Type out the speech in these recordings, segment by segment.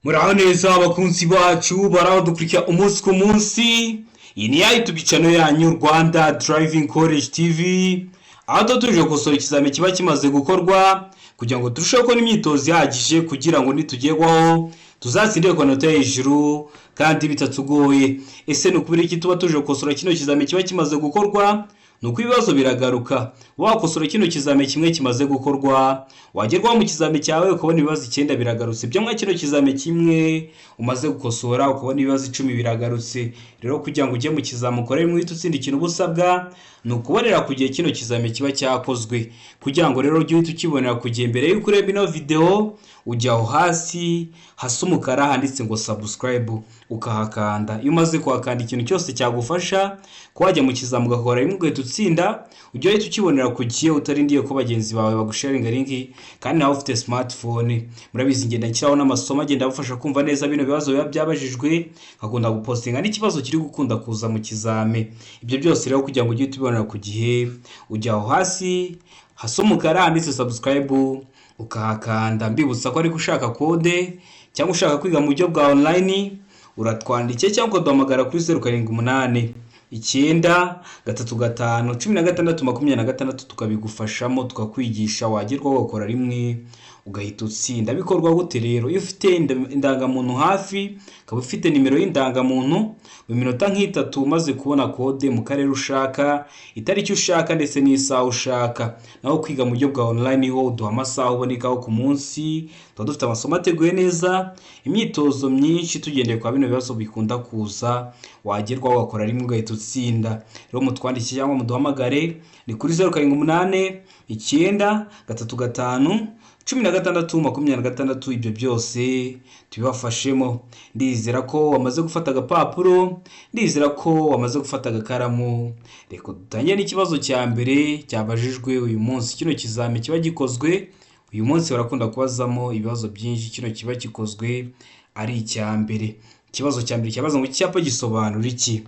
Muraho neza abakunzi bacu baraho dukurikira umunsi ku munsi. Iyi ni ya YouTube channel yanyu Rwanda Driving College TV. Aho tuje gukosora ikizame kiba kimaze gukorwa kugira ngo turusheho ko n'imyitozo ihagije kugira ngo nitugerwaho tuzatsindire ku nota hejuru kandi bitatugoye. Ese ni ukubiri iki tuba tuje gukosora kino kizame kiba kimaze gukorwa? Nuko ibibazo biragaruka. Wakosora kino kizame kimwe kimaze gukorwa, wagerwaho mu kizame cyawe ukabona ibibazo 9 biragarutse. Byo mwa kino kizame kimwe umaze gukosora ukabona ibibazo 10 biragarutse. Rero kugira ngo ujye mu kizame ukore mu itutsinda ikintu busabwa nukuborera kugiye kino kizame kiba cyakozwe. Kugira ngo rero ujye ukibonera kugiye mbere yuko ureba ino video ujyaho hasi hasa umukara handitse ngo subscribe ukahakanda. Iyo umaze kuhakanda ikintu cyose cyagufasha kwajya mu kizame ugakora rimwe ugahita utsinda, ujye uhita ukibonera kugiye utarindiye ko bagenzi bawe bagusharinga link kandi nawe ufite smartphone. Murabizi ngenda nshyiraho n'amasomo agenda abafasha kumva neza bino bibazo biba byabajijwe, nkakunda gupostinga n'ikibazo kiri gukunda kuza mu kizame. Ibyo byose rero kugira ngo ujye utibonera ku gihe ujyaho hasi hasa umukara handitse subscribe ukahakanda. Mbibutsa ko ari ushaka code cyangwa ushaka kwiga mu buryo bwa online uratwandikiye cyangwa ukaduhamagara kuri 078 935 tukabigufashamo tukakwigisha wagerwaho ugakora rimwe ugahita utsinda. Bikorwa gute rero? Iyo ufite indangamuntu hafi ukaba ufite nimero y'indangamuntu mu minota nk'itatu umaze kubona code mu karere ushaka, itariki ushaka ndetse n'isaha ushaka. Naho kwiga mu buryo bwa online ho duha amasaha ubonekaho ku munsi, tuba dufite amasomo ateguye neza, imyitozo myinshi tugendeye kwa bino bibazo bikunda kuza, wagerwaho ugakora rimwe ugahita utsinda. Rero mutwandikiye cyangwa muduhamagare ni kuri 078 935 16 ibyo byose tubibafashemo. Ndizera ko wamaze gufata agapapuro, ndizera ko wamaze gufata agakaramu. Reka dutangire n'ikibazo cya mbere cyabajijwe uyu munsi. Kino kizame kiba gikozwe uyu munsi barakunda kubazamo ibibazo byinshi. Kino kiba gikozwe ari icya mbere. Ikibazo cya mbere cyabaza ngo icyapa gisobanura iki?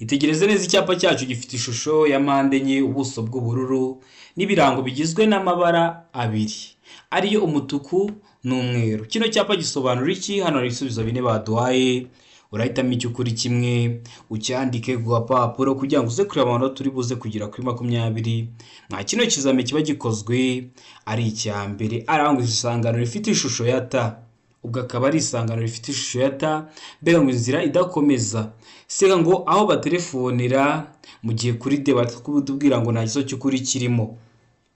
Itegereze neza icyapa cyacu gifite ishusho ya mpande enye, ubuso bw'ubururu n'ibirango bigizwe n'amabara abiri ariyo umutuku n'umweru. Kino cyapa gisobanura iki? Hano hari ibisubizo bine baduhaye, urahitamo icyo kuri kimwe ucyandike ku gapapuro kugira ngo uze kureba amanota turi buze kugira kuri 20. Mwa kino kizame kiba gikozwe ari icya mbere, arangwa isangano rifite ishusho ya ta. Ubwo akaba ari isangano rifite ishusho ya ta, mbega ngo inzira idakomeza. Sega ngo aho batelefonera mu gihe kuri de batubwira ngo nta giso cy'ukuri kirimo.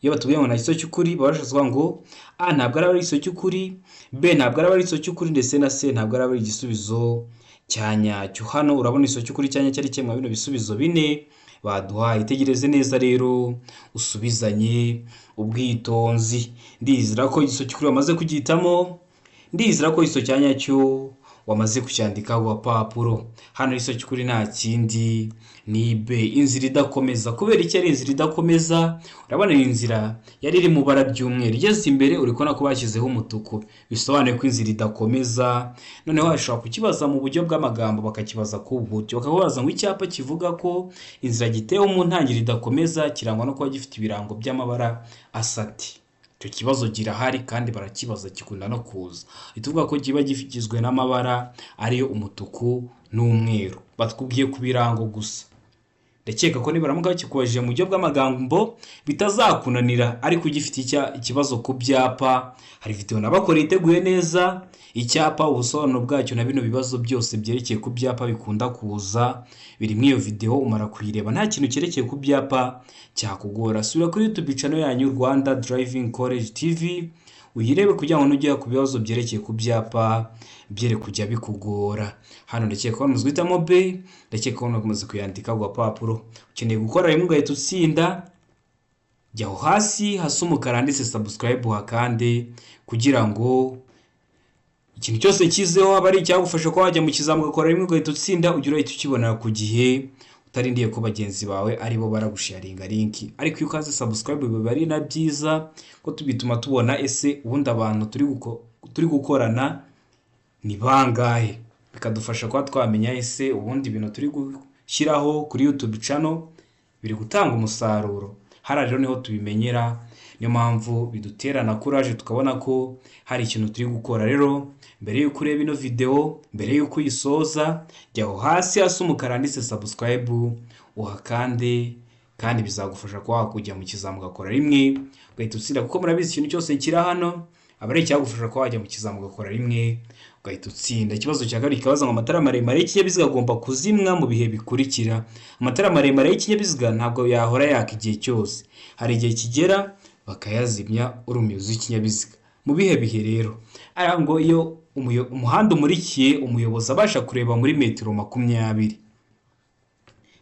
Iyo batubwira ngo nta giso cy'ukuri barashazwa ngo a ntabwo ari igiso cy'ukuri, b ntabwo ari igiso cy'ukuri, ndetse na c ntabwo ari igisubizo cyanyacyo. Hano urabona igiso cy'ukuri cyanyacyo ari kimwe bino bisubizo bine baduhaye. Itegereze neza rero usubizanye ubwitonzi. Ndizera ko igiso cy'ukuri wamaze kugitamo, ndizera ko igiso cyanyacyo wamaze kucyandika ku gapapuro. Hano igiso cy'ukuri nta kindi ni b, inzira idakomeza. Kubera iki ari inzira idakomeza? Urabona inzira yari iri mu bara by'umweru, igeze imbere uri kubona ko bashyizeho umutuku, bisobanuye ko inzira idakomeza. Noneho washobora kukibaza mu buryo bw'amagambo bakakibaza ku buryo bakabaza ngo icyapa kivuga ko inzira gitewe mu ntangiriro idakomeza kirangwa no kuba gifite ibirango by'amabara asati. Icyo kibazo girahari kandi barakibaza kikunda no kuza. Ituvuga ko kiba gifigizwe n'amabara ariyo umutuku n'umweru. Batubwiye ku birango gusa. Ndakeka ko nibaramuka bakikubajije mu buryo bw'amagambo bitazakunanira, ariko ugifite ikibazo ku byapa hari video nabakora iteguye neza. Icyapa ubusobanuro bwacyo na bino bibazo byose byerekeye ku byapa bikunda kuza biri muri iyo video, umara kuyireba nta kintu cyerekeye ku byapa cyakugora. Sura kuri YouTube channel yanyu Rwanda Driving College TV uyirebe kugira ngo nujya ku bibazo byerekeye ku byapa byere kujya bikugora. Hano ndakeka ko muzwitamo b, ndakeka ko mumaze kuyandika ku gapapuro. Ukeneye gukora rimwe ugahita utsinda, jyaho hasi hasa umukara handitse subscribe hakande kugira ngo ikintu cyose kizeho aba ari icyagufasha ko wajya mu kizame ugakora rimwe ugahita utsinda, ujye urahita ukibonera ku gihe utarindiye ko bagenzi bawe aribo baragusharinga link. Ariko iyo ukaze subscribe biba ari na byiza ko tubituma tubona ese ubundi abantu turi gukorana ni bangahe, bikadufasha kwa twamenya ese ubundi ibintu turi gushyiraho kuri YouTube channel biri gutanga umusaruro. Hara rero niho tubimenyera niyo mpamvu biduterana courage tukabona ko hari ikintu turi gukora. Rero mbere yuko ureba ino video, mbere yuko uyisoza, jya aho hasi hasi umukara handitse subscribe uhakande, kandi bizagufasha kuba wakujya mu kizamu ugakora rimwe ugahita utsinda, kuko murabizi ikintu cyose kiri hano aba ari icyagufasha kuba wajya mu kizamu ugakora rimwe ugahita utsinda. Ikibazo cya kabiri kikabaza ngo amatara maremare y'ikinyabiziga agomba kuzimwa mu bihe bikurikira. Amatara maremare y'ikinyabiziga ntabwo yahora yaka igihe cyose, hari igihe kigera bakayazimya urumuri w'ikinyabiziga. Mu bihe bihe rero aya ngo iyo umuhanda umurikiye umuyobozi abasha kureba muri metero 20,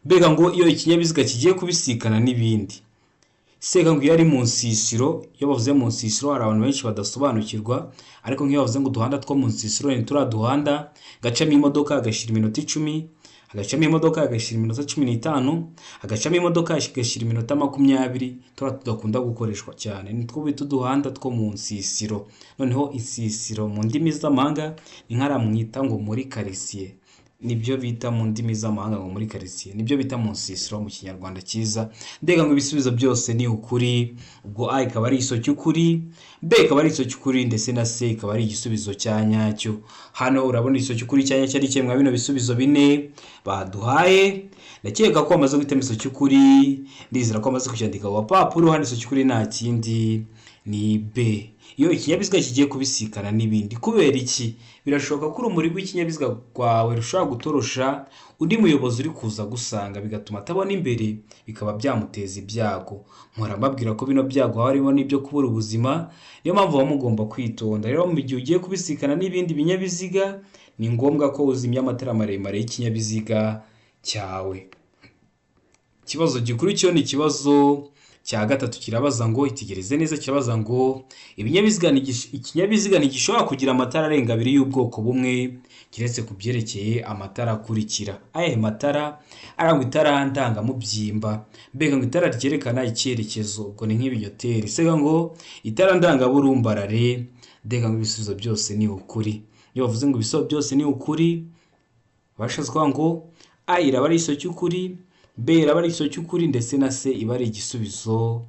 mbega ngo iyo ikinyabiziga kigiye kubisikana n'ibindi. Sega ngo iyo ari mu nsisiro, iyo bavuze mu nsisiro hari abantu benshi badasobanukirwa, ariko nk'iyo bavuze ngo uduhanda two mu nsisiro ni turiya duhanda gacamo imodoka agashira iminota 10, agacamo imodoka agashira iminota 15, agacamo imodoka agashira iminota 20, turiya tudakunda gukoreshwa cyane, nitwo bita uduhanda two mu nsisiro. Noneho insisiro mu ndimi z'amahanga ni nkaramwita ngo muri quartier, nibyo bita mu ndimi z'amahanga ngo muri quartier, nibyo bita mu nsisiro mu kinyarwanda cyiza. Ndega ngo ibisubizo byose ni ukuri, ubwo A ikaba ari iso cy'ukuri, B ikaba ari iso cy'ukuri, ndetse na C ikaba ari igisubizo cya nyacyo. Hano urabona iso cy'ukuri cya nyacyo ari kimwe bino bisubizo bine baduhaye. Ndakeka ko amaze guhitamo iso cy'ukuri, ndizera ko amaze kucyandika ku papuro. Hano iso cy'ukuri nta kindi ni B, iyo ikinyabiziga kigiye kubisikana n'ibindi. Kubera iki? Birashoboka ko urumuri rw'ikinyabiziga rwawe rushobora gutorosha undi muyobozi uri kuza gusanga, bigatuma atabona imbere, bikaba byamuteza ibyago. Mpora mbabwira ko bino byago harimo n'ibyo kubura ubuzima, niyo mpamvu baba mugomba kwitonda. Rero mu gihe ugiye kubisikana n'ibindi binyabiziga ni ngombwa ko uzimya amatara maremare y'ikinyabiziga cyawe. Ikibazo gikurikiyeho ni ikibazo cya gatatu, kirabaza ngo itegereze neza, kirabaza ngo ikinyabiziga ntigishobora kugira amatara arenga 2 y'ubwoko bumwe kiretse ku byerekeye amatara akurikira. Aya matara arangwa itara ndangamubyimba, mbega ngo itara ryerekana icyerekezo, ubwo ni nk'ibinyoteri. Sega ngo itara ndangaburumbarare. Ndega ngo ibisubizo byose ni ukuri. Iyo bavuze ngo ibisubizo byose ni ukuri, bashatse kuvuga ngo A iraba ari iso cy'ukuri, B iraba ari iso cy'ukuri, ndetse na C iba ari igisubizo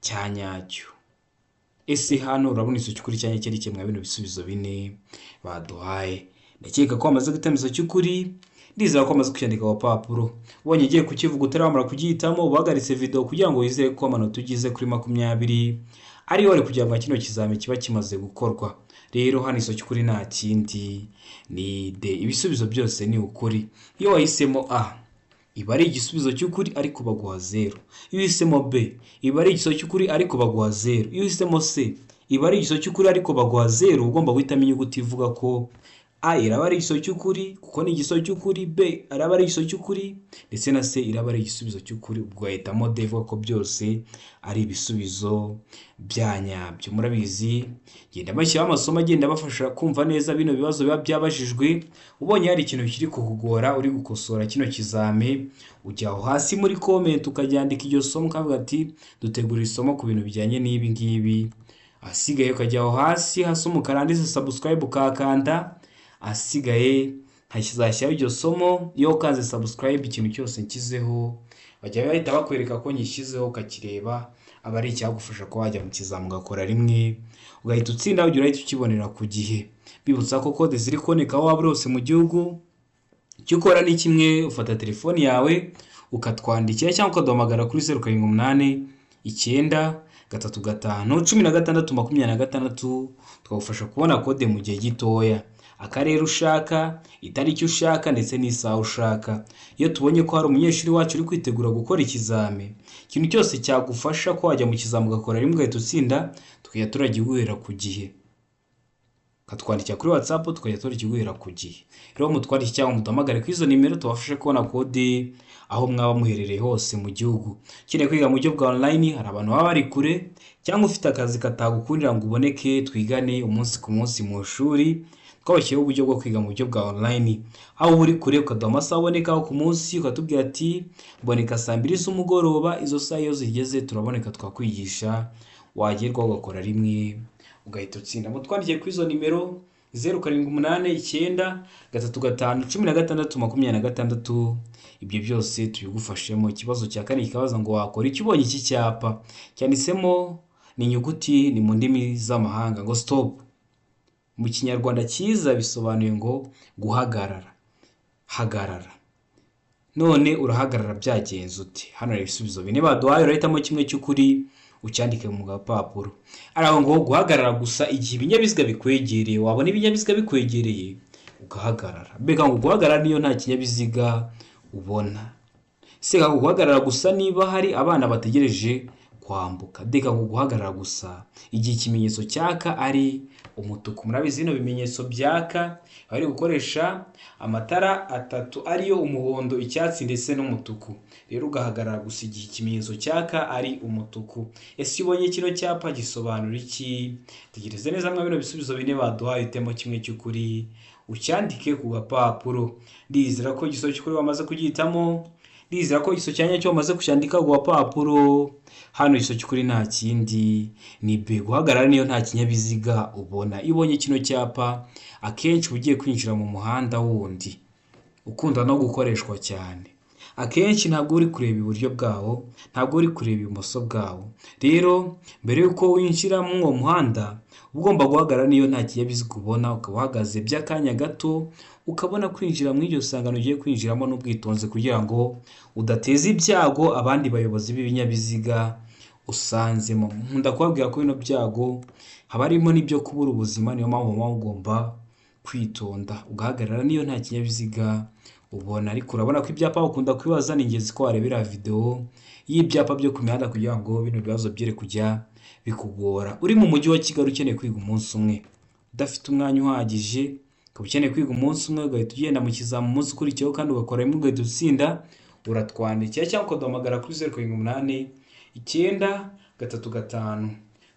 cya nyacyo. Ese hano urabona iso cy'ukuri cya nyacyo ari kimwe bino bisubizo bine baduhaye. Ndakeka ko amaze guhitamo iso cy'ukuri, ndizera ko amaze kucyandika ku papuro. Ubonye igiye kukivuga utaramara kugihitamo, ubahagaritse video kugira ngo wizere ko amanota ugize kuri 20 ariyo wari kugira ngo kino kizami kiba kimaze gukorwa. Rero hano iso cy'ukuri nta kindi ni D, ibisubizo byose ni ukuri. Iyo wahisemo A iba ari igisubizo cy'ukuri ariko baguha 0. Iyo uhisemo B iba ari igisubizo cy'ukuri ariko baguha 0. Iyo uhisemo C iba ari igisubizo cy'ukuri ariko baguha 0. Ugomba guhitamo inyuguti ivuga ko A iraba ari igisubizo cy'ukuri kuko ni igisubizo cy'ukuri, B araba ari igisubizo cy'ukuri, ndetse na C iraba ari igisubizo cy'ukuri. Ubwo ahitamo D ivuga ko byose ari ibisubizo bya nyabyo. Murabizi genda bashyiraho amasomo agenda bafasha kumva neza bino bibazo biba byabajijwe. Ubonye hari ikintu kiri kukugora uri gukosora kino kizame, ujya aho hasi muri comment ukajyandika iryo somo ukavuga ati dutegura isomo ku bintu bijyanye n'ibi ngibi. Asigaye ukajya aho hasi hasi umukara handitse subscribe ukakanda, asigaye hashyizashyiraho iryo somo. Iyo ukanze subscribe ikintu cyose nshyizeho bajya bahita bakwereka ko nyishyizeho, ukakireba, aba ari icyagufasha ko wajya mu kizamu ugakora rimwe ugahita utsinda, ugira uhita ukibonera ku gihe. Bibutsa ko code ziri kuboneka aho waba uri hose mu gihugu. Icyo ukora ni kimwe, ufata telefoni yawe ukatwandikira cyangwa ukaduhamagara kuri 0789 935 tukagufasha kubona code mu gihe gitoya, akarere ushaka, itariki ushaka, ndetse n'isaha ushaka. Iyo tubonye ko hari umunyeshuri wacu uri kwitegura gukora ikizame, ikintu cyose cyagufasha ko wajya mu kizamu ugakora rimwe ugahita utsinda, tukajya turagiguhera ku gihe. Katwandikira kuri WhatsApp tukajya turagiguhera ku gihe. Rero mutwandikire cyangwa muduhamagare kuri izo nimero tubafashe kubona code aho mwaba muherereye hose mu gihugu. Ukeneye kwiga mu buryo bwa online, hari abantu baba bari kure, cyangwa ufite akazi katagukundira ngo uboneke twigane umunsi ku munsi mu ishuri, twabashyireho uburyo bwo kwiga mu buryo bwa online. Aho uri kure ukaduha amasaha abonekaho ku munsi, ukatubwira ati mboneka saa 2 z'umugoroba, izo saa iyo zigeze turaboneka twakwigisha, wagerwaho ugakora rimwe ugahita utsinda. Mutwandikiye kuri izo nimero 0789351626. Ibyo byose tubigufashemo. Ikibazo cya kane kikabaza ngo wakora iki ubonye iki cyapa cyanditsemo ni inyuguti, ni mu ndimi z'amahanga ngo stop. Mu kinyarwanda cyiza bisobanuye ngo guhagarara, hagarara. None urahagarara byagenze ute? Hano hari ibisubizo bine baduhaye, urahitamo kimwe cy'ukuri ucyandike mu gapapuro. Araho ngo guhagarara gusa igihe ibinyabiziga bikwegereye, wabona ibinyabiziga bikwegereye ugahagarara. Mbega ngo guhagarara niyo nta kinyabiziga ubona. Seka ngo guhagarara gusa niba hari abana bategereje kwambuka. Deka ngo guhagarara gusa igihe ikimenyetso cyaka ari umutuku. Murabizi bino bimenyetso byaka bari gukoresha amatara atatu ariyo umuhondo, icyatsi ndetse n'umutuku. Rero ugahagarara gusa igihe ikimenyetso cyaka ari umutuku. Ese iyo ubonye kino cyapa gisobanura iki? Tegereze neza mwa bino bisubizo bine baduhaye, utemo kimwe cy'ukuri ucyandike ku gapapuro. Ndizera ko igisubizo cy'ukuri wamaze kugihitamo. Ndizera ko igisubizo cyanya cyo wamaze kucyandika ku gapapuro. Hano igisubizo cy'ukuri nta kindi ni B. Guhagarara niyo nta kinyabiziga ubona. Iyo ubonye kino cyapa akenshi ugiye kwinjira mu muhanda wundi ukunda no gukoreshwa cyane, akenshi ntabwo uri kureba iburyo bwawo, ntabwo uri kureba ibumoso bwawo. Rero mbere yuko winjira mu uwo muhanda ugomba guhagarara niyo nta kinyabiziga ubona, ukaba uhagaze by'akanya gato, ukabona kwinjira mu iryo sangano ugiye kwinjiramo n'ubwitonzi kugira ngo udateza ibyago abandi bayobozi b'ibinyabiziga usanzemo. Nkunda kubabwira ko bino byago haba harimo n'ibyo kubura ubuzima, niyo mpamvu muba mugomba kwitonda ugahagarara niyo nta kinyabiziga ubona. Ariko urabona ko ibyapa ukunda kwibaza, ni ingenzi ko warebera video y'ibyapa byo ku mihanda kugira ngo bino bibazo byere kujya bikugora. Uri mu mujyi wa Kigali ukeneye kwiga umunsi umwe, udafite umwanya uhagije, ukaba ukeneye kwiga umunsi umwe, ugahita ugenda mu kizamu umunsi ukurikiyeho kandi ugakora rimwe ugahita utsinda, uratwandikira cyangwa ukaduhamagara kuri 078 935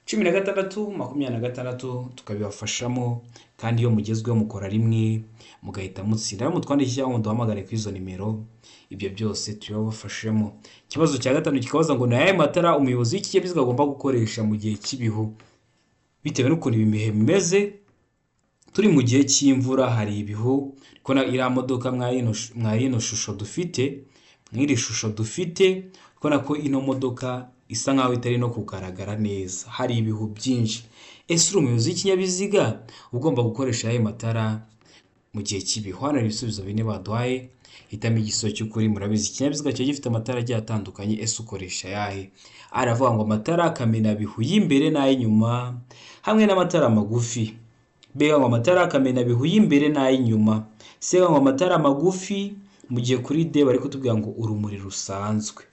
16 tukabibafashamo. Kandi iyo mugezweho mukora rimwe mugahita mutsinda, mutwandikira cyangwa muduhamagare kuri izo nimero, ibyo byose tubibafashemo. Ikibazo cya gatanu kikabaza ngo ni ayahe matara umuyobozi w'ikinyabiziga agomba gukoresha mu gihe cy'ibihu. Bitewe n'ukuntu ibihe bimeze, turi mu gihe cy'imvura hari ibihu. Kona iriya modoka mwayino shusho dufite, mwiri shusho dufite, kona ko ino modoka isa nkaho itari no kugaragara neza, hari ibihu byinshi. Ese uri umuyobozi w'ikinyabiziga ugomba gukoresha ayahe matara mu gihe cy'ibihu? Hano hari ibisubizo bine baduhaye, hitamo igisubizo cy'ukuri. Murabizi ikinyabiziga cyo gifite amatara agiye atandukanye, ese ukoresha ayahe? Aravuga ngo amatara kamenabihu y'imbere n'ay'inyuma hamwe n'amatara magufi. Mbega ngo amatara kamenabihu y'imbere n'ay'inyuma. Sega ngo amatara magufi, mu gihe kuri D bari kutubwira ngo urumuri rusanzwe.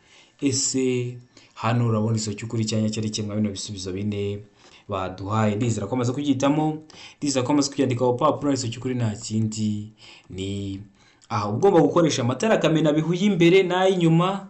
Ese hano urabona igisubizo cy'ukuri cyanya cyari kimwe bino bisubizo bine baduhaye. Ndizera ko amaze kugihitamo, ndizera ko amaze kucyandika ku papuro. Igisubizo cy'ukuri nta kindi ni ugomba gukoresha amatara kamenabihu y'imbere n'ay'inyuma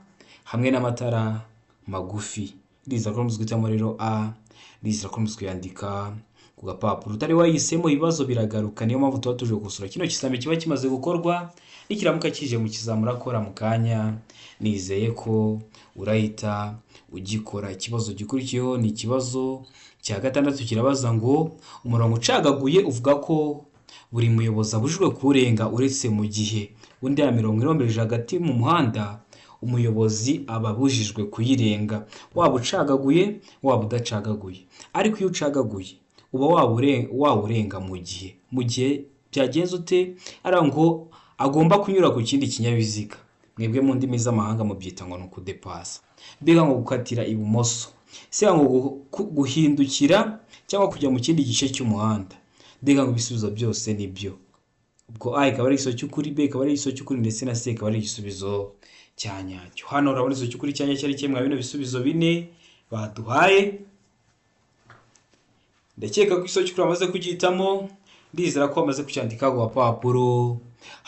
hamwe n'amatara magufi. Ndizera ko amaze guhitamo rero A. Ndizera ko amaze kuyandika ku gapapuro. Utari wayihisemo ibibazo biragaruka, niyo mpamvu tuba tuje gusura kino kisame kiba kimaze gukorwa. Nikiramuka kije mu kizamu urakora mu kanya, nizeye ko urahita ugikora. Ikibazo gikurikiyeho ni ikibazo cya gatandatu, kirabaza ngo umurongo ucagaguye uvuga ko buri muyobozi abujijwe kurenga uretse mu gihe undi ya mirongo irombereje hagati mu muhanda, umuyobozi aba abujijwe kuyirenga, waba ucagaguye waba udacagaguye. Ariko iyo ucagaguye uba wawurenga mu gihe byagenze ute? Ara ngo agomba kunyura ku kindi kinyabiziga. Mwebwe mu ndimi z'amahanga mubyita ngo nuko depasa. Mbega ngo gukatira ibumoso, se ngo guhindukira cyangwa kujya mu kindi gice cy'umuhanda. Mbega ngo ibisubizo byose nibyo. Ubwo A ikaba ari igisubizo cy'ukuri, B ikaba ari igisubizo cy'ukuri, ndetse na C ikaba ari igisubizo cyanyacyo. Hano urabona igisubizo cy'ukuri cyanya cyari kimwe bino bisubizo bine baduhaye. Ndakeka ko igisubizo cy'ukuri amaze kugihitamo, ndizera ko amaze kucyandika ku papuro.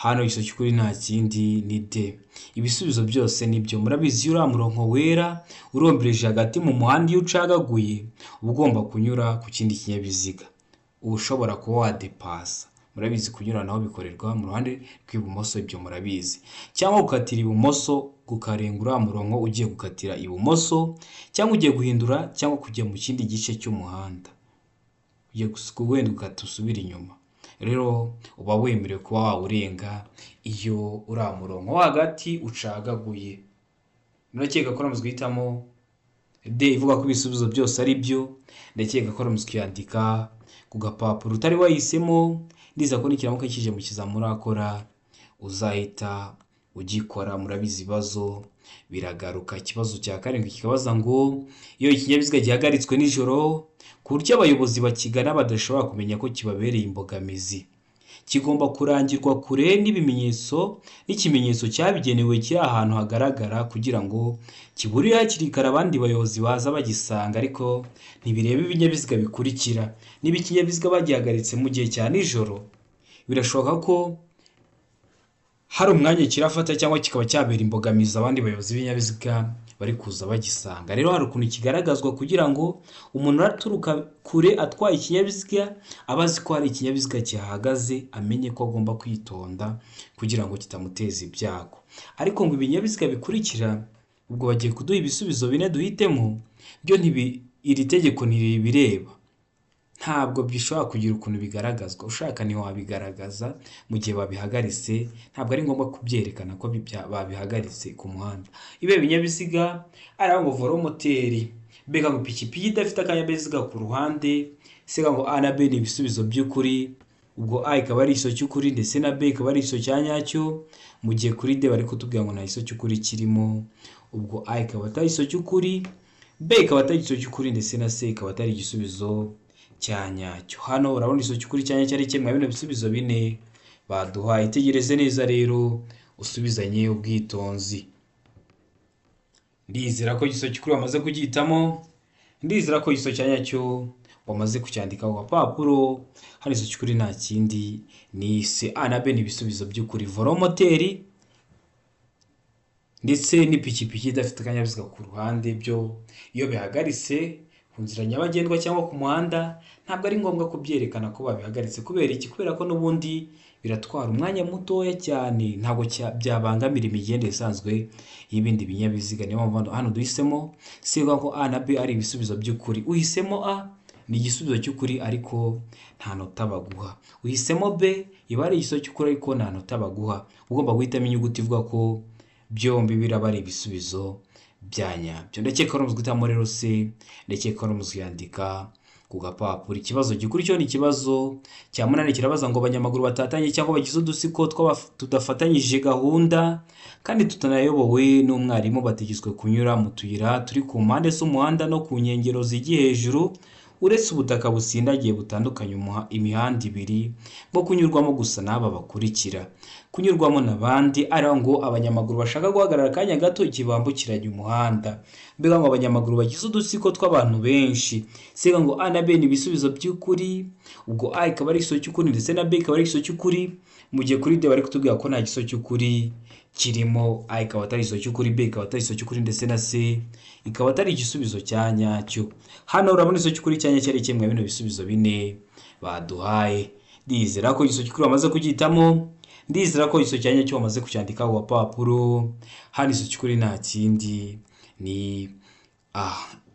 Hano igisubizo cy'ukuri nta kindi ni D. Ibisubizo byose nibyo. Murabizi uriya murongo wera urombereje hagati mu muhanda, iyo ucagaguye uba ugomba kunyura ku kindi kinyabiziga, uba ushobora kuba wadepasa. Murabizi kunyuranaho bikorerwa mu ruhande rw'ibumoso, ibyo murabizi. Cyangwa gukatira ibumoso, gukarenga uriya murongo ugiye gukatira ibumoso, cyangwa ugiye guhindura cyangwa kujya mu kindi gice cy'umuhanda, ugiye wenda ugahita usubira inyuma. Rero uba wemerewe kuba wawurenga iyo uriya murongo wo hagati ucagaguye. Murakeka ko namaze guhitamo D ivuga ko ibisubizo byose ari byo. Ndakeka ko uramutse ukiyandika ku gapapuro utari wahisemo, ndiza ko nikiramuka kije mu kizamini urakora uzahita ugikora. Murabizi ibibazo biragaruka. Ikibazo cya karindwi kikabaza ngo iyo ikinyabiziga gihagaritswe nijoro ku buryo abayobozi bakigana badashobora kumenya ko kibabereye imbogamizi, kigomba kurangirwa kure n'ikimenyetso cyabigenewe kiri ahantu hagaragara kugira ngo kiburire hakiri kare abandi bayobozi baza bagisanga, ariko ntibireba ibinyabiziga bikurikira. Niba ikinyabiziga bagihagaritse mu gihe cya nijoro, birashoboka ko hari umwanya kirafata cyangwa kikaba cyabera imbogamizi abandi bayobozi b'ibinyabiziga bari kuza bagisanga. Rero hari ukuntu kigaragazwa kugira ngo umuntu araturuka kure atwaye ikinyabiziga aba azi ko hari ikinyabiziga kihahagaze, amenye ko agomba kwitonda kugira ngo kitamuteza ibyago. Ariko ngo ibinyabiziga bikurikira, ubwo bagiye kuduha ibisubizo bine duhitemo, byo iri tegeko ntiribireba, ntabwo bishobora kugira ukuntu bigaragazwa. Ushaka niho wabigaragaza mu gihe babihagaritse, ntabwo ari ngombwa kubyerekana ko babihagaritse ku muhanda. Ibe ibinyabiziga ari ngo velomoteri, mbega ngo ipikipiki idafite akanyabiziga ku ruhande, sega ngo A na B ni ibisubizo by'ukuri, ubwo A ikaba ari iso cy'ukuri ndetse na B ikaba ari iso cya nyacyo, mu gihe kuri D bari kutubwira ngo nta iso cy'ukuri kirimo, ubwo A ikaba atari iso cy'ukuri, B ikaba atari iso cy'ukuri ndetse na C ikaba atari igisubizo cya nyacyo. Hano urabona iso cy'ukuri cya nyacyo ari kimwe bino bisubizo bine baduhaye. Itegereze neza rero usubizanye ubwitonzi. Ndizera ko iso cy'ukuri wamaze kugihitamo, ndizera ko iso cya nyacyo wamaze kucyandika ku gapapuro. Hano iso cy'ukuri nta kindi ni C, A na B ni ibisubizo by'ukuri. Velomoteri ndetse n'ipikipiki idafite akanyabiziga ku ruhande, byo iyo bihagaritse ku nzira nyabagendwa cyangwa ku muhanda ntabwo ari ngombwa kubyerekana ko babihagaritse. Kubera iki? Kubera ko n'ubundi biratwara umwanya mutoya cyane, ntabwo byabangamira imigendere isanzwe y'ibindi binyabiziga. Niyo mpamvu hano duhisemo siga ko A na B ari ibisubizo by'ukuri. Uhisemo A ni igisubizo cy'ukuri ariko nta nota baguha, uhisemo B iba ari igisubizo cy'ukuri ariko nta nota baguha. Ugomba guhitamo inyuguti ivuga ko byombi biraba ari ibisubizo bya nyabyo. Ndakeka ko guhitamo rero C, ndakeka ko yandika ku gapapuro. Ikibazo gikurikiyeho ni ikibazo cya munani, kirabaza ngo abanyamaguru batatanye cyangwa bagize udusiko tudafatanyije gahunda kandi tutanayobowe n'umwarimu bategetswe kunyura mu tuyira turi ku mpande z'umuhanda no ku nkengero zigiye hejuru, uretse ubutaka busindagiye butandukanye imihanda ibiri bwo kunyurwamo gusa n'aba bakurikira. Kunyurwamo n'abandi ari ngo abanyamaguru bashaka guhagarara akanya gato igihe bambukiranya umuhanda, mbega ngo abanyamaguru bagize udusiko tw'abantu benshi. Sega ngo A na B ni ibisubizo by'ukuri, ubwo A ikaba ari igiso cy'ukuri ndetse na B ikaba ari igiso cy'ukuri, mu gihe kuri D bari kutubwira ko nta giso cy'ukuri kirimo. A ikaba atari igiso cy'ukuri, B ikaba atari igiso cy'ukuri ndetse na C ikaba atari igisubizo cya nyacyo. Hano urabona igiso cy'ukuri cya nyacyo ari kimwe bino bisubizo bine baduhaye. Ndizera ko igiso cy'ukuri wamaze kugihitamo, ndizera ko igiso cya nyacyo wamaze kucyandika ku gapapuro. Hano igiso cy'ukuri nta kindi ni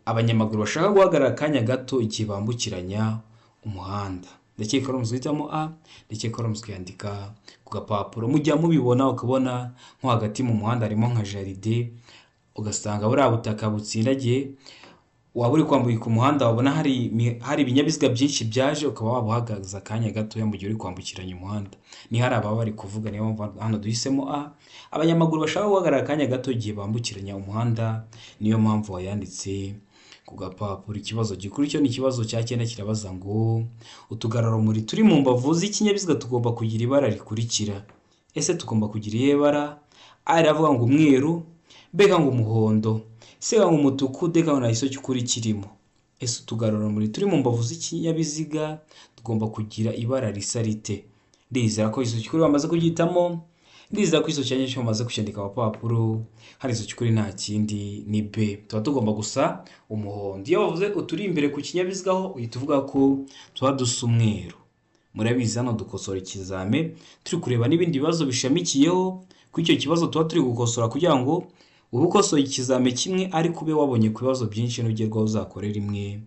abanyamaguru bashaka guhagarara akanya gato igihe bambukiranya umuhanda. Ndakeka ko muzuhitamo A, ndakeka ko muzuyandika ku gapapuro. Mujya mubibona ukabona nko hagati mu muhanda harimo nka jaride, ugasanga buriya butaka butsindagiye, waba uri kwambuka umuhanda wabona hari ibinyabiziga byinshi byaje, ukaba wabuhagaza akanya gato mu gihe uri kwambukiranya umuhanda. Ni hari ababa bari kuvuga, niyo mpamvu hano duhisemo A, abanyamaguru bashaka guhagarara akanya gato igihe bambukiranya umuhanda, niyo mpamvu wayanditse ku gapapuro. Ikibazo gikurikiyeho ni ikibazo cya 9, kirabaza ngo utugarurarumuri turi mu mbavu z'ikinyabiziga tugomba kugira ibara rikurikira. Ese tugomba kugira iyihe bara? A iravuga ngo umweru, B ngo umuhondo, C ngo umutuku, D ngo nta giso cy'ukuri kirimo. Ese utugarurarumuri turi mu mbavu z'ikinyabiziga tugomba kugira ibara risa rite? Ndizera ko igiso cy'ukuri bamaze kugihitamo, ndizera ko igiso cya nyacyo bamaze kucyandika ku gapapuro. Hari igiso cy'ukuri nta kindi ni B, tuba tugomba gusa umuhondo. Iyo bavuze uturi imbere ku kinyabiziga ho uhita uvuga ko tuba dusa umweru. Murabizi hano dukosora ikizame turi kureba n'ibindi bibazo bishamikiyeho kuri icyo kibazo tuba turi gukosora, kugira ngo ube ukosoye ikizame kimwe ariko ube wabonye ku bibazo byinshi n'ugerwaho uzakorera imwe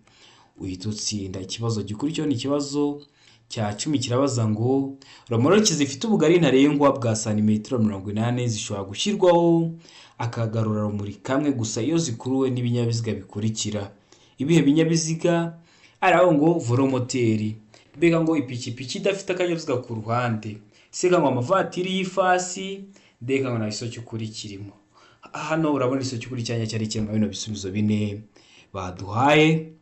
uhita utsinda. Ikibazo gikurikiyeho ni ikibazo cya 10 kirabaza ngo romoroki zifite ubugari ntarengwa bwa santimetero 80 zishobora gushyirwaho akagarurarumuri kamwe gusa iyo zikuruwe n'ibinyabiziga bikurikira. Ibihe binyabiziga? Araho ngo volomoteri, mbega ngo ipikipiki idafite akanyabiziga ku ruhande, sega ngo amavatiri y'ifasi, mbega ngo nta iso cy'ukuri kirimo. Hano urabona iso cy'ukuri cyanya cyari kirimo bino bisubizo bine baduhaye.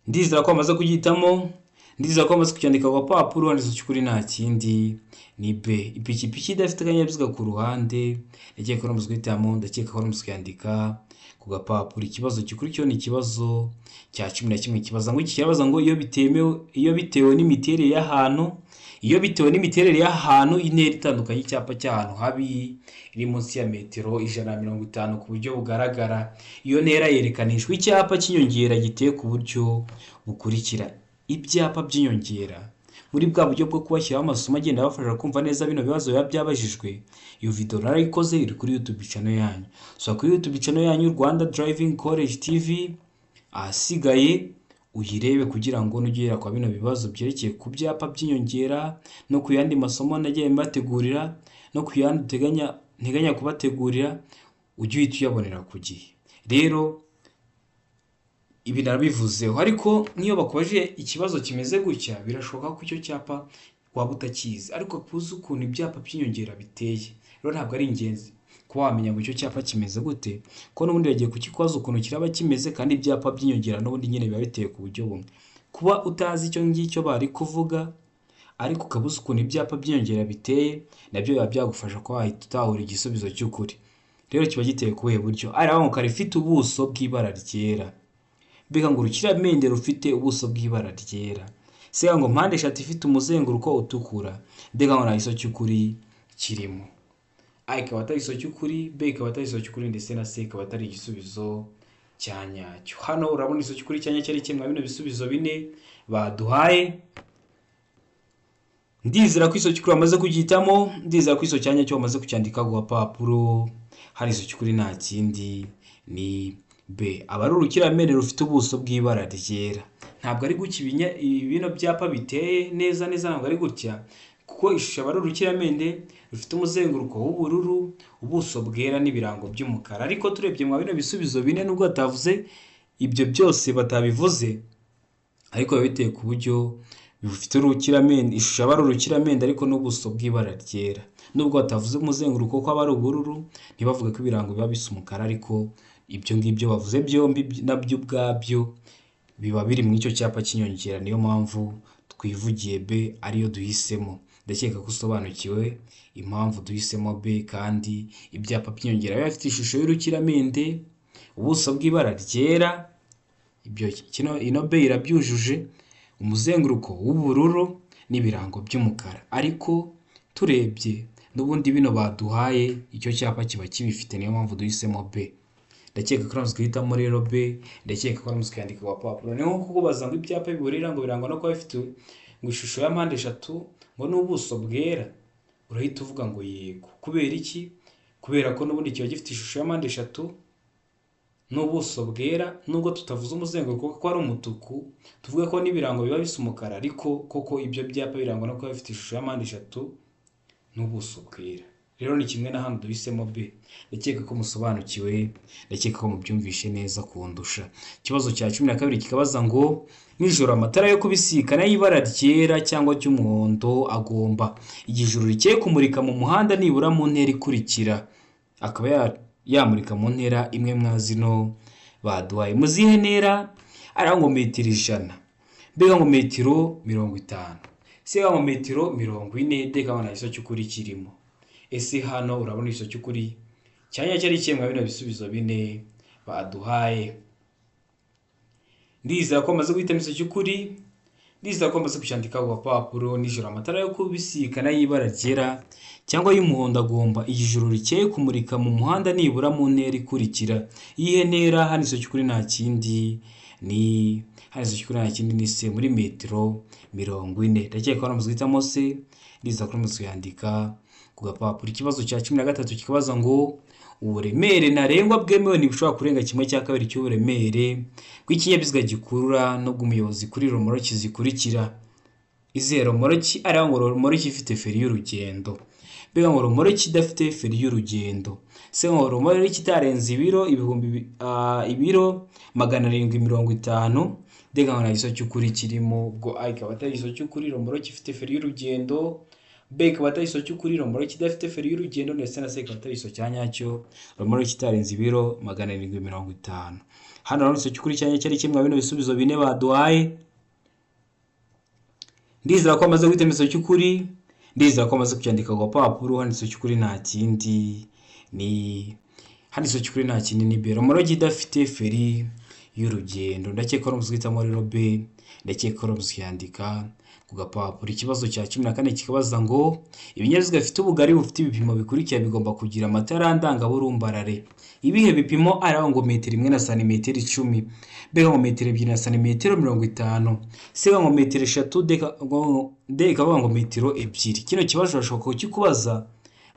Ndizera ko amaze kugitamo, ndizera ko amaze kucyandika ku papuro, iso cy'ukuri nta kindi ni B. Ipikipiki idafite akanyabiziga ku ruhande, ndakeka ko namaze guhitamo, ndakeka ko namaze kuyandika ku gapapuro. Ikibazo gikurikiyeho ni ikibazo cya 11 kibaza ngo iki kirabaza ngo iyo bitewe n'imiterere y'ahantu, intera itandukanye icyapa cy'ahantu habi iri munsi ya metero 150 ku buryo bugaragara, iyo ntera yerekanishwa icyapa cy'inyongera giteye ku buryo bukurikira. Ibyapa by'inyongera muri bwa buryo bwo kubashyiraho amasomo agenda abafasha kumva neza bino bibazo biba byabajijwe. Iyo video narayikoze iri kuri YouTube channel yanyu, so kuri YouTube channel yanyu Rwanda Driving College TV, ahasigaye uyirebe kugira ngo nugera kwa bino bibazo byerekeye ku byapa by'inyongera no ku yandi masomo nagiye mbategurira no ku yandi nteganya kubategurira, ujye uhita uyabonera ku gihe. Rero ibi narabivuzeho, ariko niyo bakubaje ikibazo kimeze gutya birashoboka ko icyo cyapa waba utakizi, ariko kuzi ukuntu ibyapa by'inyongera biteye rero ntabwo ari ingenzi kuba wamenya ngo icyo cyapa kimeze gute, ko n'ubundi yagiye kukikwaza ukuntu kiraba kimeze, kandi ibyapa by'inyongera n'ubundi nyine biba biteye ku buryo bumwe. Kuba utazi icyo ngicyo bari kuvuga ariko ukabuza ukuntu ibyapa by'inyongera biteye, nabyo biba byagufasha ko wahita utahura igisubizo cy'ukuri. Rero kiba giteye ku buhe buryo? Araho ngo rifite ubuso bw'ibara ryera, mbega ngo urukiramende rufite ubuso bw'ibara ryera, sega ngo mpande eshatu ifite umuzenguruko utukura, mbega ngo nta iso cy'ukuri kirimo. A ikaba atari iso cy'ukuri, B ikaba atari iso cy'ukuri, ndetse na C ikaba atari igisubizo cya nyacyo. Hano urabona iso cy'ukuri cyanya cyari kimwe bino bisubizo bine baduhaye. Ndizera ko iso cy'ukuri amaze kugitamo, ndizera ko iso cyanya cyo amaze kucyandika ku papuro. Hari iso cy'ukuri nta kindi ni B. Aba ari urukiramende rufite ubuso bw'ibara ryera. Ntabwo ari gutya bino byapa biteye neza ntabwo ari gutya, kuko ishusho aba ari urukiramende rufite umuzenguruko w'ubururu, ubuso bwera n'ibirango by'umukara. Ariko turebye mu bino bisubizo bine nubwo batavuze ibyo byose batabivuze, ariko biba biteye ku buryo bifite urukiramende, ishusho aba ari urukiramende ariko n'ubuso bw'ibara ryera. Nubwo batavuze umuzenguruko ko aba ari ubururu, ntibavuge ko ibirango biba bisa umukara, ariko ibyo ngibyo bavuze byombi nabyo ubwabyo biba biri mu icyo cyapa cy'inyongera. Niyo mpamvu twivugiye B ariyo duhisemo. Ndakeka ko usobanukiwe impamvu duhisemo B, kandi ibyapa by'inyongera biba bifite ishusho y'urukiramende, ubuso bw'ibara ryera, ibyo ino B irabyujuje, umuzenguruko w'ubururu n'ibirango by'umukara. Ariko turebye n'ubundi bino baduhaye icyo cyapa kiba kibifite, niyo mpamvu duhisemo B. Ndakeka ko namaze guhitamo rero B, ndakeka ko namaze kuyandika ku papuro. Ni nko kukubaza ngo ibyapa biburira ngo birangwa no kuba bifite ngo ishusho ya mpande eshatu ngo n'ubuso bwera, urahita uvuga ngo yego. Kubera iki? Kubera ko n'ubundi kiba gifite ishusho ya mpande eshatu n'ubuso bwera, nubwo tutavuze umuzenguruko ko ari umutuku, tuvuga ko n'ibirango biba bisa umukara, ariko koko ibyo byapa birangwa no kuba bifite ishusho ya mpande eshatu n'ubuso bwera. Rero ni kimwe na hano duhisemo B. Ndakeka ko musobanukiwe, ndakeka ko mubyumvishe neza kundusha. Ikibazo cya 12 kikabaza ngo nijoro amatara yo kubisikana y'ibara ryera cyangwa ry'umuhondo agomba igijuru rikeye kumurika mu muhanda nibura mu ntera ikurikira. Akaba yamurika mu ntera imwe mwazino baduhaye. Muzihe ntera? Araho ngo metero 100, mbega ngo metero 50, sega ngo metero 40, ndeka bana iso cy'ukuri kirimo. Ese hano urabona iso cy'ukuri cyanya cyari kimwe bino bisubizo bine baduhaye. Ndizera ko amaze guhitamo iso cy'ukuri, ndizera ko amaze kucyandika ku papuro. Nijoro amatara yo kubisikana y'ibara ryera cyangwa y'umuhondo agomba igijuru rikeye kumurika mu muhanda nibura mu ntera ikurikira. Iyihe ntera? Hano iso cy'ukuri nta kindi ni C, muri metero 40. Ndakeka ko namaze guhitamo C, ndizera ko namaze kuyandika ku gapapuro. Ikibazo cya 13 kikabaza ngo uburemere ntarengwa bwemewe ntibushobora kurenga 1/2 cy'uburemere bw'ikinyabiziga gikurura no bw'umuyobozi kuri romoroki zikurikira. Izihe romoroki? Ariho ngo romoroki ifite feri y'urugendo. Mbega ngo romoroki idafite feri y'urugendo. Se ngo romoroki itarenze ibiro 750. Mbega ngo nta giso cy'ukuri kirimo, ubwo A ikaba atari igiso cy'ukuri, romoroki ifite feri y'urugendo. B ikaba atari igiso cy'ukuri, romoroki idafite feri y'urugendo, ndetse na C ikaba atari igiso cya nyacyo, romoroki itarenze ibiro 750. Hano rero igiso cy'ukuri cya nyacyo ari kimwe bino bisubizo bine baduhaye. Ndizera ko amaze guhitamo igiso cy'ukuri, ndizera ko amaze kucyandika ku gapapuro. Hano igiso cy'ukuri nta kindi ni B, romoroki idafite feri y'urugendo. Ndakeka ko muzwitamo rero B, ndakeka ko muziyandika ku gapapuro. Ikibazo cya 14 kikabaza ngo ibinyabiziga bifite ubugari bufite ibipimo bikurikira bigomba kugira amatara ndangaburumbarare. Ibihe bipimo? Ariho ngo metero 1 na santimetero 10. Mbega ngo metero 2 na santimetero 50. Se ngo metero 3, D ikavuga ngo metero 2. Kino kibazo bashobora kukikubaza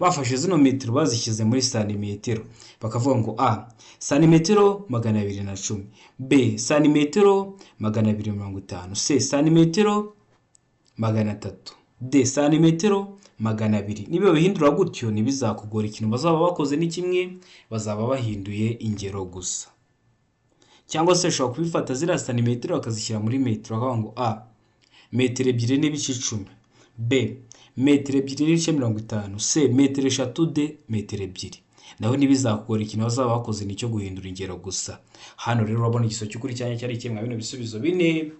bafashe zino metero bazishyize muri santimetero, bakavuga ngo A santimetero 210, B santimetero 250, C santimetero 300, D santimetero 200. Niba bihindura gutyo ntibizakugora, ikintu bazaba bakoze ni kimwe, bazaba bahinduye ingero gusa. Cyangwa se ushobora kubifata ziriya santimetero bakazishyira muri metero, bakavuga ngo A metero 2 n'ibice 10, B metero 2 n'ibice 50, C metero 3, D metero 2. Naho ntibizakugora, ikintu bazaba bakoze nicyo guhindura ingero gusa. Hano rero urabona igiso cy'ukuri cyane cyari kimwe bino bisubizo bine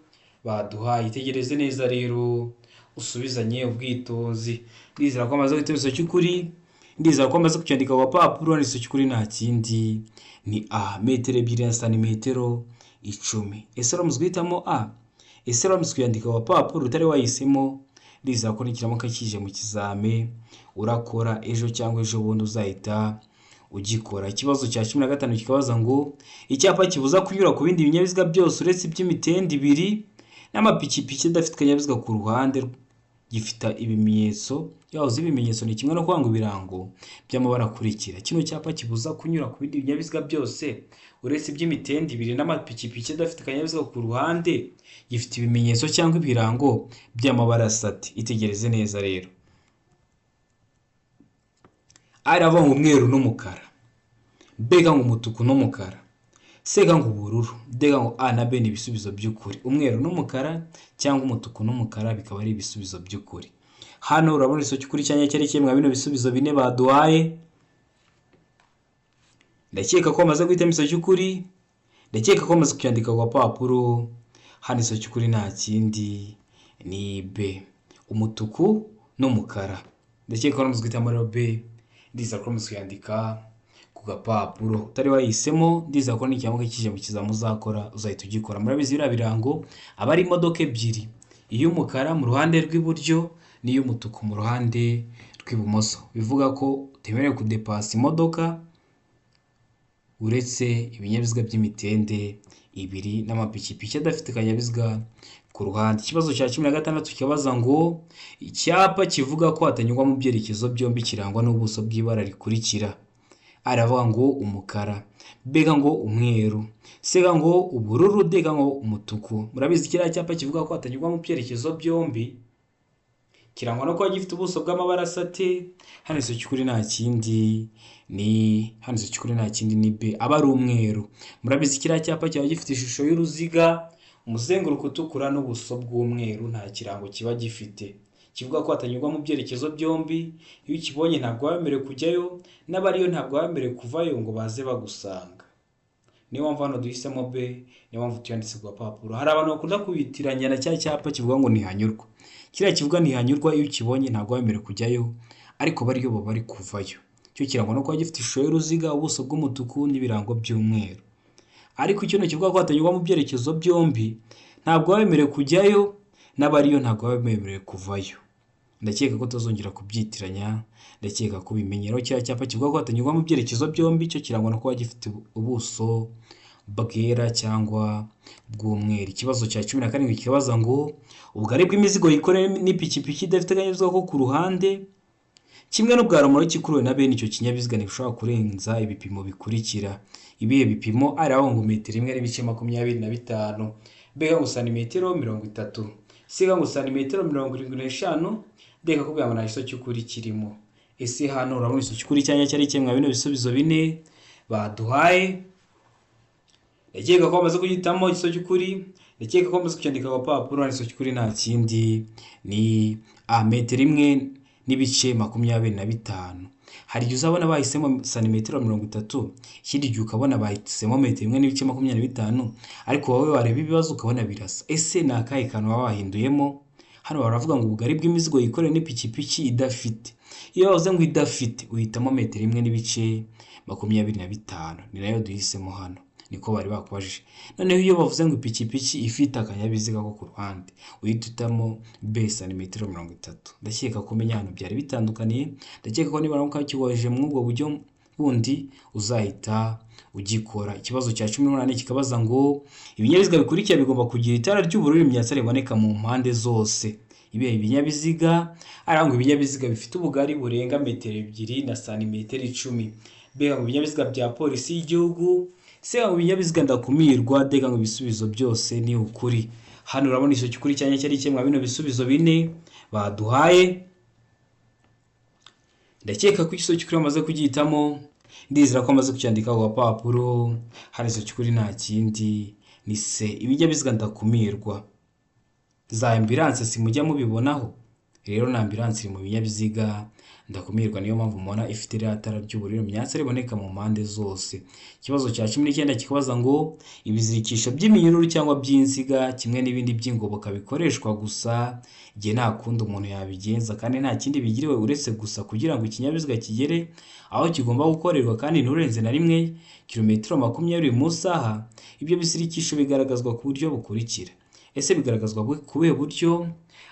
baduhaye. Itegereze neza rero usubizanye ubwitonzi. Ndizera ko amaze guhitamo igiso cy'ukuri, ndizera ko amaze kucyandika ku gapapuro. Hano igiso cy'ukuri nta kindi ni A metero 2 na santimetero 10. Ese uramutse guhitamo A, ese uramutse kuyandika ku gapapuro utari wahisemo, ndizera ko nikiramuka kije mu kizame urakora ejo cyangwa ejo bundi uzahita ugikora. Ikibazo cya 15 kikabaza ngo icyapa kibuza kunyura ku bindi binyabiziga byose uretse iby'imitende 2 n'amapikipiki adafite akanyabiziga ku ruhande gifita ibimenyetso. Yahoze ibimenyetso ni kimwe no kwanga ibirango by'amabara akurikira. Kino cyapa kibuza kunyura ku bindi binyabiziga byose uretse iby'imitende 2 n'amapikipiki adafite akanyabiziga ku ruhande gifite ibimenyetso cyangwa ibirango by'amabara asate. Itegereze neza rero. Aravuga ngo umweru n'umukara, B ngo umutuku n'umukara, C ngo ubururu, D ngo A na B ni ibisubizo by'ukuri. Umweru n'umukara cyangwa umutuku n'umukara bikaba ari ibisubizo by'ukuri. Hano urabona igiso cy'ukuri cyanya cyari kimwe bino bisubizo bine baduhaye. Ndakeka ko amaze guhitamo igiso cy'ukuri, ndakeka ko amaze kucyandika ku gapapuro. Hano igiso cy'ukuri nta kindi ni B, umutuku n'umukara. Ndakeka ko amaze guhitamo rero B, ndizera ko amaze kuyandika ku gapapuro. Utari wahisemo, ndizera ko n'icyamuka kije mu kizamu uzakora uzahita ugikora. Murabizi biriya birango aba ari imodoka ebyiri, iy'umukara mu ruhande rw'iburyo n'iy'umutuku mu ruhande rw'ibumoso. Bivuga ko utemerewe kudepasa imodoka uretse ibinyabiziga by'imitende 2 n'amapikipiki adafite akanyabiziga ku ruhande. Ikibazo cya 16 kibaza ngo icyapa kivuga ko hatanyurwa mu byerekezo byombi kirangwa n'ubuso bw'ibara rikurikira. Aravuga ngo umukara, B ngo umweru, C ngo ubururu, D ngo umutuku. Murabizi kiriya cyapa kivuga ko hatanyurwa mu byerekezo byombi kirangwa no kuba gifite ubuso bw'amabara asate. Hano igiso cy'ukuri nta kindi ni B, aba ari umweru. Murabizi kiriya cyapa cyaba gifite ishusho y'uruziga, umuzenguruko utukura n'ubuso bw'umweru, nta kirango kiba gifite. Kivuga ko hatanyurwa mu byerekezo byombi. Iyo ukibonye ntabwo wabemerewe kujyayo, n'abariyo ntabwo wabemerewe kuvayo ngo baze bagusanga. Niyo mpamvu hano duhisemo B, niyo mpamvu tuyanditse ku gapapuro. Hari abantu bakunda kubitiranya na cya cyapa kivuga ngo ntihanyurwa. Kiriya kivuga ntihanyurwa, iyo ukibonye ntabwo wabemerewe kujyayo, ariko bariyo baba bari kuvayo. Cyo kirangwa no kuba gifite ishusho y'uruziga, ubuso bw'umutuku n'ibirango by'umweru. Ariko icyo kivuga ko hatanyurwa mu byerekezo byombi, ntabwo wabemerewe kujyayo, n'abariyo ntabwo wabemerewe kuvayo. Ndakeka ko tuzongera kubyitiranya, ndakeka ko bimenyero cya cyapa kivuga ko hatanyurwa mu byerekezo byombi, cyo kirangwa no kuba gifite ubuso bwera cyangwa bw'umweru. Ikibazo cya 17 kibaza ngo ubugari bw'imizigo yikoreye n'ipikipiki idafite akanyabiziga ko ku ruhande kimwe n'ubwaramuro kikuruwe na bene icyo kinyabiziga ntibishobora kurenza ibipimo bikurikira. Ibihe bipimo ari aho ngo metero imwe n'ibice 25, B ngo santimetero 30, C ngo santimetero 75, D kakubwira ngo nta giso cy'ukuri kirimo. Ese hano urabona igiso cy'ukuri cyanya cyari kimwe bino bisubizo bine baduhaye. Ndakeka ko bamaze kugitamo igiso cy'ukuri, ndakeka ko bamaze kucyandika ku papuro. Igiso cy'ukuri nta kindi ni metero imwe n'ibice 25. Hari igihe uzabona bahisemo santimetero 30, ikindi gihe ukabona bahisemo metero imwe n'ibice 25, ariko wowe wareba ibibazo ukabona birasa. Ese ni akahe kantu baba bahinduyemo? Hano baravuga ngo ubugari bw'imizigo yikoreye n'ipikipiki idafite. Iyo bavuze ngo idafite uhitamo metero imwe n'ibice 25, ni nayo duhisemo hano, niko bari bakubajije. Noneho iyo bavuze ngo ipikipiki ifite akanyabiziga ko ku ruhande uhitamo B santimetero 30. Ndakeka ko umenya hano byari bitandukaniye. Ndakeka ko niba namuka kiwaje mu ubwo buryo bundi uzahita ugikora. Ikibazo cya 18 kikabaza ngo ibinyabiziga bikurikira bigomba kugira itara ry'ubururu imyatsa riboneka mu mpande zose. Ibihe ibinyabiziga arangwa ibinyabiziga bifite ubugari burenga metero 2 na santimetero 10. B ngo ibinyabiziga bya polisi y'igihugu. C ngo ibinyabiziga ndakumirwa. D ngo ibisubizo byose ni ukuri. Hano urabona igiso cy'ukuri cyanya cyari kimwe bino bisubizo bine baduhaye. Ndakeka ko igiso cy'ukuri bamaze kugihitamo, ndizera ko bamaze kucyandika ku papuro. Hari igiso cy'ukuri nta kindi ni C, ibinyabiziga ndakumirwa. Za ambulance simujya mubibonaho, rero na ambulance iri mu binyabiziga ndakumirwa, niyo mpamvu mubona ifite iratara ry'ubururu imyatsa riboneka mu mpande zose. Ikibazo cya 19 kikabaza ngo ibizirikisho by'iminyururu cyangwa by'inziga kimwe n'ibindi by'ingoboka bikoreshwa gusa igihe nta kundi umuntu yabigenza kandi nta kindi bigiriwe uretse gusa kugira ngo ikinyabiziga kigere aho kigomba gukorerwa kandi nturenze na rimwe kilometero 20 mu saha. Ibyo bizirikisho bigaragazwa ku buryo bukurikira. Ese bigaragazwa ku buhe buryo?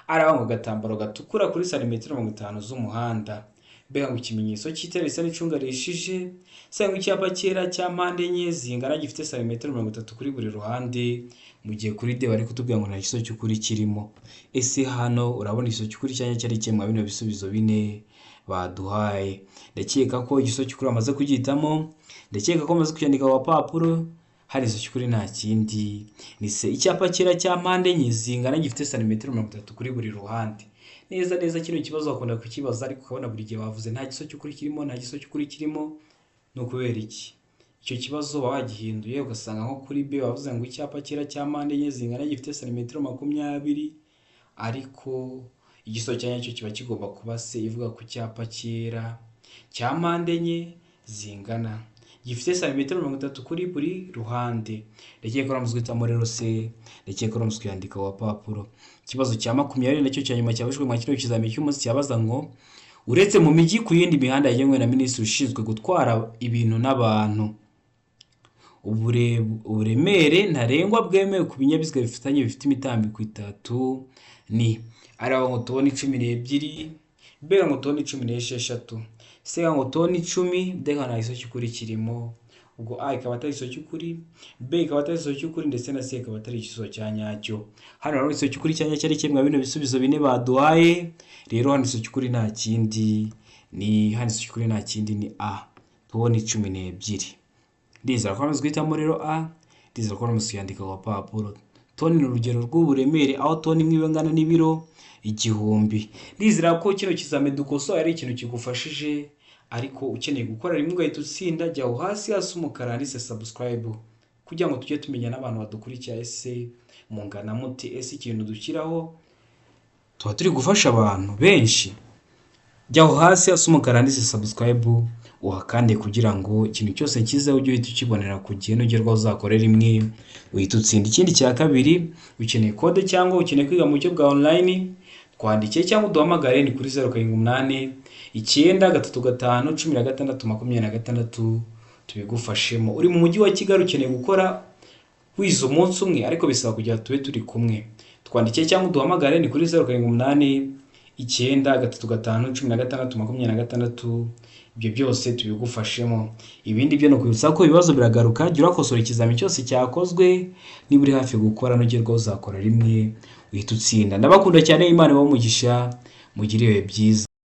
Ari aho ngo gatambaro gatukura kuri santimetero 50 z'umuhanda. B ngo ikimenyetso cy'itara risa n'icunga rishije. C ngo icyapa cyera cya mpande enye zingana gifite santimetero 30 kuri buri ruhande. Mu gihe kuri D bari kutubwira ngo nta giso cy'ukuri kirimo. Ese hano urabona igiso cy'ukuri cyanya cyari kimwe bino bisubizo bine baduhaye. Ndakeka ko igiso cy'ukuri amaze kugihitamo, ndakeka ko amaze kucyandika ku papuro. Hari igiso cy'ukuri nta kindi ni C, icyapa cyera cya mpande enye zingana gifite santimetero 30 kuri buri ruhande. Neza kino kibazo bakunda kukibaza, ariko ukabona buri gihe bavuze nta giso cy'ukuri kirimo, nta giso cy'ukuri kirimo. No kubera iki? Icyo kibazo bagihinduye ugasanga nko kuri B bavuze ngo icyapa cyera cya mpande enye zingana gifite santimetero 20, ariko igiso cyanya cyo kiba kigomba kuba C, ivuga ku cyapa cyera cya mpande enye zingana gifite santimetero 30 kuri buri ruhande. Ndakeka ko ramuzwe itamo rero C, ndakeka ko ramuzwe yandika wa papuro. Ikibazo cya 20 nacyo cya nyuma cyabujwe mu kino kizamini cy'umunsi cyabaza ngo uretse mu mijyi ku yindi mihanda yagenwe na minisitiri ushinzwe gutwara ibintu n'abantu, uburemere ntarengwa bwemewe ku binyabiziga bifite imitambiko 3 ni ari aho ngo toni 12, B ngo toni 16, C ngo toni 10, D ngo nta giso cy'ukuri kirimo. Ubwo A ikaba atari igiso cy'ukuri, B ikaba atari igiso cy'ukuri, ndetse na C ikaba atari igiso cya nyacyo. Hano rero igiso cy'ukuri cyanya cyari kimwe bino bisubizo bine baduhaye. Rero hano igiso cy'ukuri nta kindi ni ni A, toni 12. Ndizera ko bamaze guhitamo rero A, ndizera ko bamaze kuyandika ku papuro. Toni ni urugero rw'uburemere, aho toni imwe ingana n'ibiro 1000. Ndizera ko kino kizamini dukosoye ari ikintu kigufashije, ariko ukeneye gukora rimwe ugahita utsinda, jya hasi umukara handitse subscribe kugira ngo tujye tumenya n'abantu badukurikira. Ese mungana muti? Ese ikintu dushyiraho tuba turi gufasha abantu benshi? Jya hasi umukara handitse subscribe uhakande kugira ngo ikintu cyose kize ujye uhita ukibonera ku gihe nugerwaho uzakorera rimwe uhita utsinda. Ikindi cya kabiri, ukeneye code cyangwa ukeneye kwiga mu buryo bwa online, twandike cyangwa uduhamagare ni kuri 078 935 16 tubigufashemo. Uri mu mujyi wa Kigali ukeneye gukora wize umunsi umwe, ariko bisaba kugira tube turi kumwe, twandike cyangwa uduhamagare ni kuri 078 935 16 ibyo byose tubigufashemo. Ibindi byo no kwibutsa ko ibibazo biragaruka, jya urakosora ikizamini cyose cyakozwe, niba uri hafi gukora nugerwaho uzakora rimwe uhita utsinda. Ndabakunda cyane, Imana ibahe umugisha, mugire ibihe byiza.